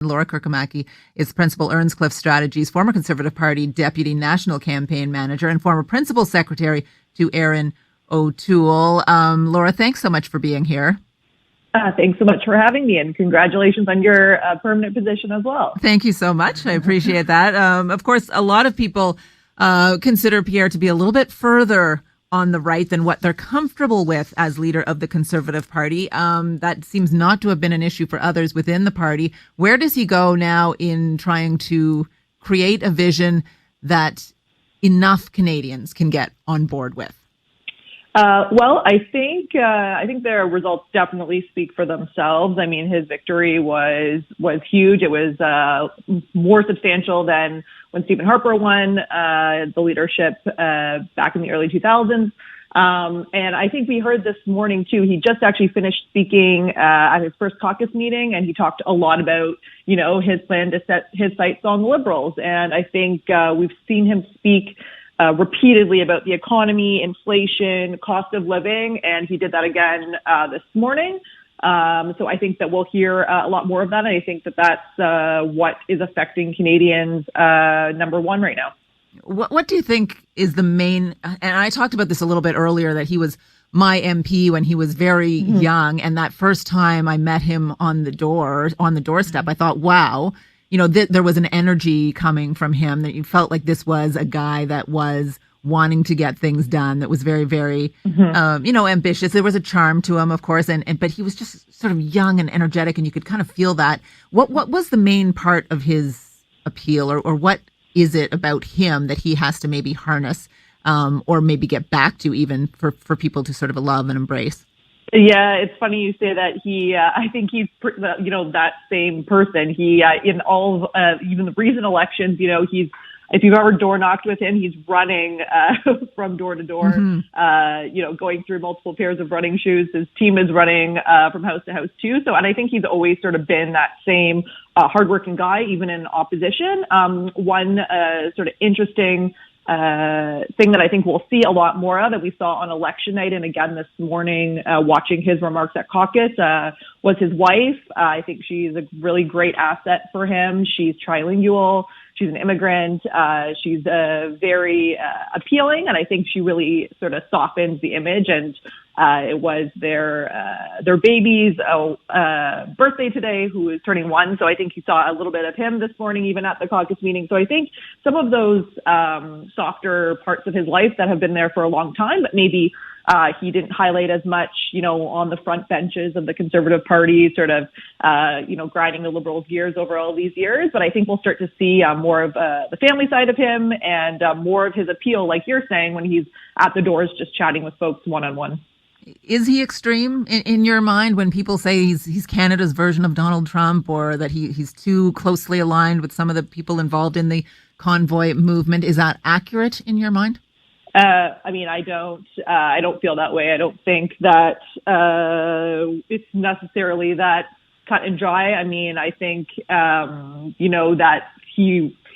Laura Kurkimaki is Principal Earnscliffe Strategies, former Conservative Party Deputy National Campaign Manager and former Principal Secretary to Erin O'Toole. Laura, thanks so much for being here. Thanks so much for having me, and congratulations on your permanent position as well. Thank you so much. I appreciate that. Of course, a lot of people consider Pierre to be a little bit further on the right than what they're comfortable with as leader of the Conservative Party. That seems not to have been an issue for others within the party. Where does he go now in trying to create a vision that enough Canadians can get on board with? Well, I think their results definitely speak for themselves. I mean, his victory was huge. It was more substantial than when Stephen Harper won the leadership back in the early 2000s. And I think we heard this morning too. He just actually finished speaking at his first caucus meeting, and he talked a lot about his plan to set his sights on the Liberals. And I think we've seen him speak repeatedly about the economy, inflation, cost of living, and he did that again this morning. So I think that we'll hear a lot more of that, and I think that that's what is affecting Canadians number one right now. What do you think is the main, and I talked about this a little bit earlier, that he was my MP when he was very young, and that first time I met him on the doorstep, I thought, wow, there was an energy coming from him, that you felt like this was a guy that was wanting to get things done, that was very, very, ambitious. There was a charm to him, of course, but he was just sort of young and energetic, and you could kind of feel that. What was the main part of his appeal, or what is it about him that he has to maybe harness, or maybe get back to, even for people to sort of love and embrace? Yeah, it's funny you say that. I think he's, that same person. He, in all of, even the recent elections, if you've ever door knocked with him, he's running from door to door, going through multiple pairs of running shoes. His team is running from house to house too. So, and I think he's always sort of been that same hardworking guy, even in opposition. One sort of interesting thing that I think we'll see a lot more of, that we saw on election night and again this morning, watching his remarks at caucus, was his wife. I think she's a really great asset for him. She's trilingual. She's an immigrant. She's very appealing, and I think she really sort of softens the image. And it was their baby's birthday today, who is turning 1. So I think he saw a little bit of him this morning, even at the caucus meeting. So I think some of those softer parts of his life that have been there for a long time, but maybe he didn't highlight as much, on the front benches of the Conservative Party, sort of, grinding the Liberals' gears over all these years. But I think we'll start to see more of the family side of him, and more of his appeal, like you're saying, when he's at the doors just chatting with folks one-on-one. Is he extreme in your mind when people say he's Canada's version of Donald Trump, or that he's too closely aligned with some of the people involved in the convoy movement? Is that accurate in your mind? I don't feel that way. I don't think that it's necessarily that cut and dry. I mean, I think, that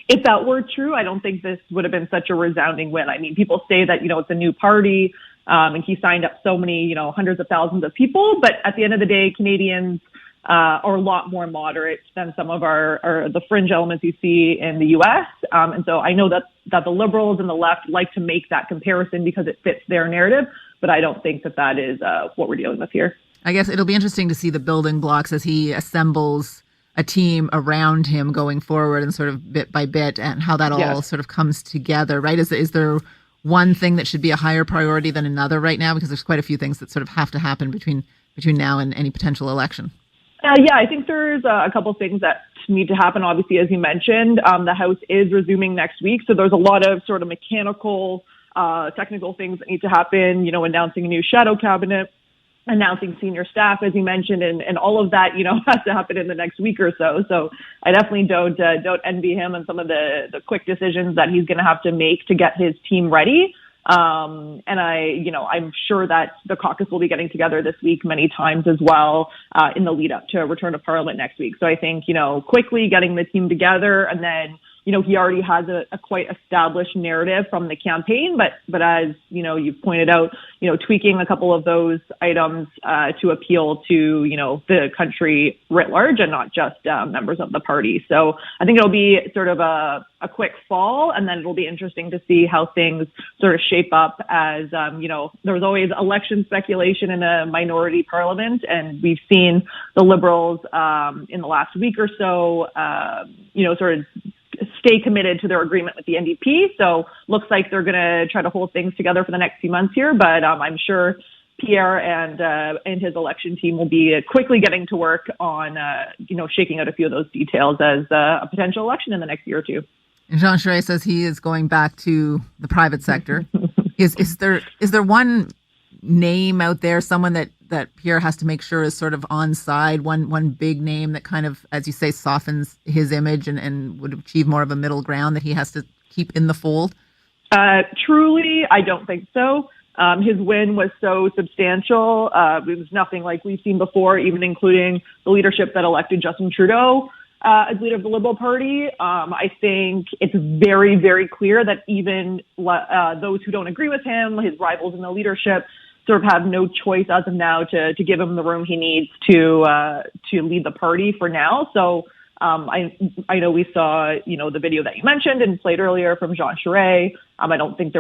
if that were true, I don't think this would have been such a resounding win. I mean, people say that, it's a new party, and he signed up so many, hundreds of thousands of people. But at the end of the day, Canadians are a lot more moderate than some of the fringe elements you see in the U.S. And so I know that the Liberals and the left like to make that comparison because it fits their narrative, but I don't think that is what we're dealing with here. I guess it'll be interesting to see the building blocks as he assembles a team around him going forward, and sort of bit by bit, and how that all sort of comes together, right? Is there one thing that should be a higher priority than another right now? Because there's quite a few things that sort of have to happen between now and any potential election. I think there's a couple of things that need to happen. Obviously, as you mentioned, the House is resuming next week. So there's a lot of sort of mechanical, technical things that need to happen, announcing a new shadow cabinet, announcing senior staff, as you mentioned, and all of that, has to happen in the next week or so. So I definitely don't envy him and some of the quick decisions that he's going to have to make to get his team ready. And I'm sure that the caucus will be getting together this week many times as well, in the lead up to return to Parliament next week. So I think, quickly getting the team together, and then, he already has a quite established narrative from the campaign, but as, you've pointed out, tweaking a couple of those items to appeal to, the country writ large and not just members of the party. So I think it'll be sort of a quick fall, and then it'll be interesting to see how things sort of shape up as, there was always election speculation in a minority parliament, and we've seen the Liberals in the last week or so, sort of stay committed to their agreement with the NDP. So looks like they're going to try to hold things together for the next few months here. But I'm sure Pierre and his election team will be quickly getting to work on, shaking out a few of those details as a potential election in the next year or two. Jean Charest says he is going back to the private sector. Is there one name out there, someone that Pierre has to make sure is sort of on side, one big name that kind of, as you say, softens his image and would achieve more of a middle ground that he has to keep in the fold? Truly, I don't think so. His win was so substantial. It was nothing like we've seen before, even including the leadership that elected Justin Trudeau as leader of the Liberal Party. I think it's very, very clear that even those who don't agree with him, his rivals in the leadership, sort of have no choice as of now to give him the room he needs to lead the party for now. So I know we saw, the video that you mentioned and played earlier from Jean Charest. I don't think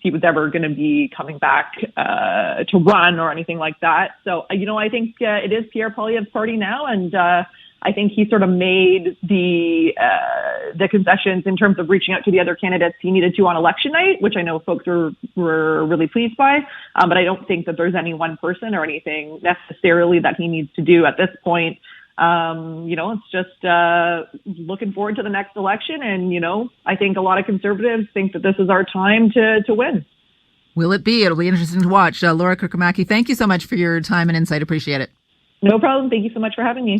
he was ever going to be coming back to run or anything like that. So, I think it is Pierre Poilievre's party now, and I think he sort of made the concessions in terms of reaching out to the other candidates he needed to on election night, which I know folks were really pleased by. But I don't think that there's any one person or anything necessarily that he needs to do at this point. It's just looking forward to the next election. And, I think a lot of conservatives think that this is our time to win. Will it be? It'll be interesting to watch. Laura Kurkimaki, thank you so much for your time and insight. Appreciate it. No problem. Thank you so much for having me.